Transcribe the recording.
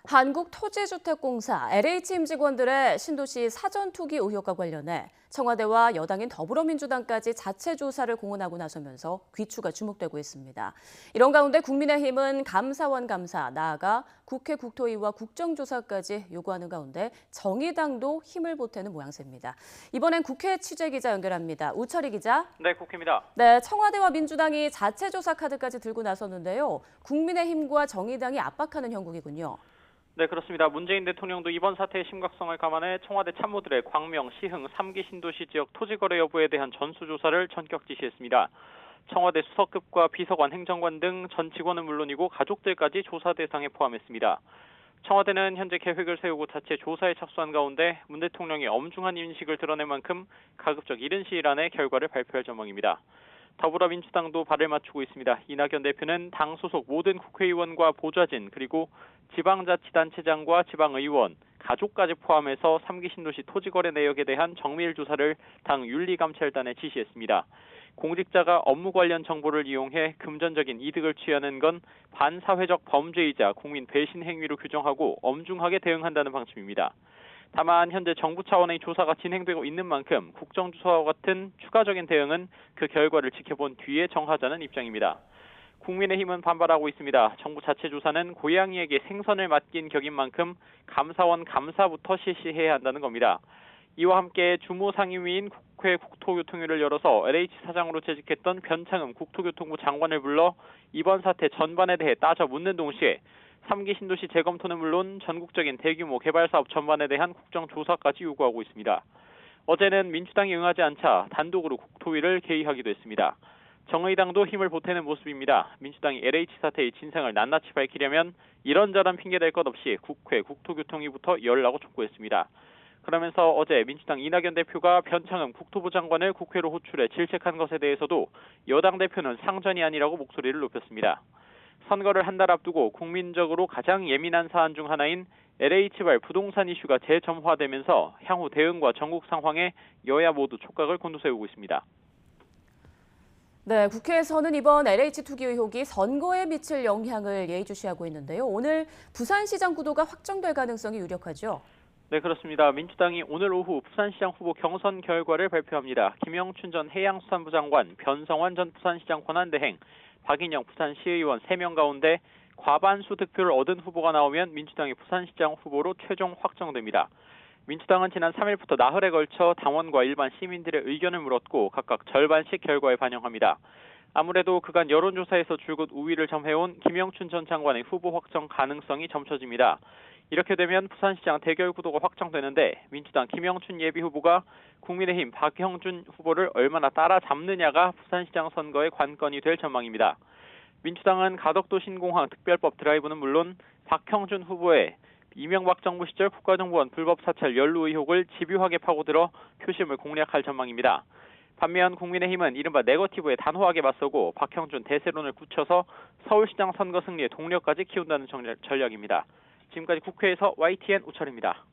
한국토지주택공사 LH 임직원들의 신도시 사전투기 의혹과 관련해 청와대와 여당인 더불어민주당까지 자체 조사를 공언하고 나서면서 귀추가 주목되고 있습니다. 이런 가운데 국민의힘은 감사원 감사, 나아가 국회 국토위와 국정조사까지 요구하는 가운데 정의당도 힘을 보태는 모양새입니다. 이번엔 국회 취재기자 연결합니다. 우철희 기자. 네, 국회입니다. 네, 청와대와 민주당이 자체 조사 카드까지 들고 나섰는데요. 국민의힘과 정의당이 압박하는 형국이군요. 네, 그렇습니다. 문재인 대통령도 이번 사태의 심각성을 감안해 청와대 참모들의 광명, 시흥, 3기 신도시 지역 토지거래 여부에 대한 전수조사를 전격 지시했습니다. 청와대 수석급과 비서관, 행정관 등 전 직원은 물론이고 가족들까지 조사 대상에 포함했습니다. 청와대는 현재 계획을 세우고 자체 조사에 착수한 가운데 문 대통령이 엄중한 인식을 드러낸 만큼 가급적 이른 시일 안에 결과를 발표할 전망입니다. 더불어민주당도 발을 맞추고 있습니다. 이낙연 대표는 당 소속 모든 국회의원과 보좌진 그리고 지방자치단체장과 지방의원, 가족까지 포함해서 3기 신도시 토지거래 내역에 대한 정밀 조사를 당 윤리감찰단에 지시했습니다. 공직자가 업무 관련 정보를 이용해 금전적인 이득을 취하는 건 반사회적 범죄이자 국민 배신 행위로 규정하고 엄중하게 대응한다는 방침입니다. 다만 현재 정부 차원의 조사가 진행되고 있는 만큼 국정조사와 같은 추가적인 대응은 그 결과를 지켜본 뒤에 정하자는 입장입니다. 국민의힘은 반발하고 있습니다. 정부 자체 조사는 고양이에게 생선을 맡긴 격인 만큼 감사원 감사부터 실시해야 한다는 겁니다. 이와 함께 주무상임위인 국회 국토교통위를 열어서 LH 사장으로 재직했던 변창흠 국토교통부 장관을 불러 이번 사태 전반에 대해 따져 묻는 동시에 3기 신도시 재검토는 물론 전국적인 대규모 개발 사업 전반에 대한 국정조사까지 요구하고 있습니다. 어제는 민주당이 응하지 않자 단독으로 국토위를 개의하기도 했습니다. 정의당도 힘을 보태는 모습입니다. 민주당이 LH 사태의 진상을 낱낱이 밝히려면 이런저런 핑계댈 것 없이 국회 국토교통위부터 열라고 촉구했습니다. 그러면서 어제 민주당 이낙연 대표가 변창흠 국토부 장관을 국회로 호출해 질책한 것에 대해서도 여당 대표는 상전이 아니라고 목소리를 높였습니다. 선거를 한 달 앞두고 국민적으로 가장 예민한 사안 중 하나인 LH발 부동산 이슈가 재점화되면서 향후 대응과 전국 상황에 여야 모두 촉각을 곤두세우고 있습니다. 네, 국회에서는 이번 LH 투기 의혹이 선거에 미칠 영향을 예의주시하고 있는데요. 오늘 부산시장 구도가 확정될 가능성이 유력하죠. 네, 그렇습니다. 민주당이 오늘 오후 부산시장 후보 경선 결과를 발표합니다. 김영춘 전 해양수산부 장관, 변성환 전 부산시장 권한대행, 박인영 부산시의원 3명 가운데 과반수 득표를 얻은 후보가 나오면 민주당이 부산시장 후보로 최종 확정됩니다. 민주당은 지난 3일부터 나흘에 걸쳐 당원과 일반 시민들의 의견을 물었고 각각 절반씩 결과에 반영합니다. 아무래도 그간 여론조사에서 줄곧 우위를 점해온 김영춘 전 장관의 후보 확정 가능성이 점쳐집니다. 이렇게 되면 부산시장 대결 구도가 확정되는데 민주당 김영춘 예비후보가 국민의힘 박형준 후보를 얼마나 따라잡느냐가 부산시장 선거의 관건이 될 전망입니다. 민주당은 가덕도 신공항 특별법 드라이브는 물론 박형준 후보의 이명박 정부 시절 국가정보원 불법 사찰 연루 의혹을 집요하게 파고들어 표심을 공략할 전망입니다. 반면 국민의힘은 이른바 네거티브에 단호하게 맞서고 박형준 대세론을 굳혀서 서울시장 선거 승리의 동력까지 키운다는 전략입니다. 지금까지 국회에서 YTN 우철입니다.